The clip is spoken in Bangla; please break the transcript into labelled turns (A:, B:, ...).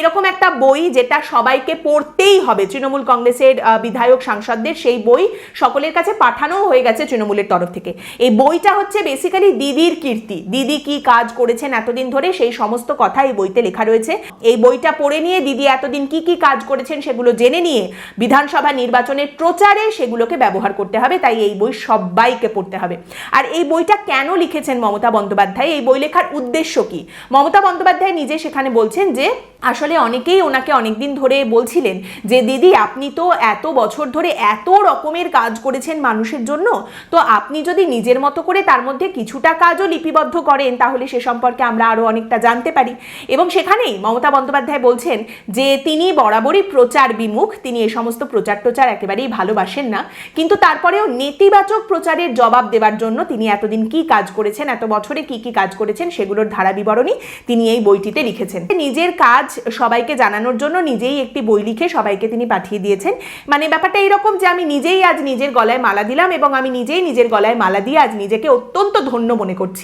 A: এরকম একটা বই যেটা সবাইকে পড়তেই হবে, তৃণমূল কংগ্রেসের বিধায়ক সাংসদদের সেই বই সকলের কাছে পাঠানো হয়ে গেছে তৃণমূলের তরফ থেকে। এই বইটা হচ্ছে বেসিক্যালি দিদির কীর্তি, দিদি কি কাজ করেছেন এতদিন ধরে সেই সমস্ত কথা এই বইতে লেখা রয়েছে। এই বইটা পড়ে নিয়ে দিদি এতদিন কি কি কাজ করেছেন সেগুলো জেনে নিয়ে বিধানসভা নির্বাচনের প্রচারে সেগুলোকে ব্যবহার করতে হবে। তাই এই বই সবাইকে পড়তে হবে। আর এই বইটা কেন লিখেছেন মমতা বন্দ্যোপাধ্যায়, এই বই লেখার উদ্দেশ্য কি? মমতা বন্দ্যোপাধ্যায় নিজে সেখানে বলছেন যে আসলে অনেকেই ওনাকে অনেকদিন ধরে বলছিলেন যে দিদি আপনি তো এত বছর ধরে এত রকমের কাজ করেছেন মানুষের জন্য, তো আপনি যদি নিজের মতো করে তার মধ্যে কিছুটা কাজও লিপিবদ্ধ করেন তাহলে সে সম্পর্কে আমরা আরও অনেকটা জানতে পারি। এবং সেখানেই মমতা বন্দ্যোপাধ্যায় বলছেন যে তিনি বরাবরই প্রচার বিমুখ, তিনি এই সমস্ত প্রচার টোচার একেবারেই ভালোবাসেন না, কিন্তু তারপরেও নেতিবাচক প্রচারের জবাব দেওয়ার জন্য তিনি এতদিন কি কাজ করেছেন, এত বছরে কি কি কাজ করেছেন সেগুলোর ধারা বিবরণী তিনি এই বইটিতে লিখেছেন। নিজের কাজ সবাইকে জানানোর জন্য নিজেই একটি বই লিখে সবাইকে তিনি পাঠিয়ে দিয়েছেন। মানে ব্যাপারটা এইরকম যে আমি নিজেই আজ নিজের গলায় মালা দিলাম এবং আমি নিজেই নিজের গলায় মালা দিয়ে আজ নিজেকে অত্যন্ত ধন্য মনে করছি।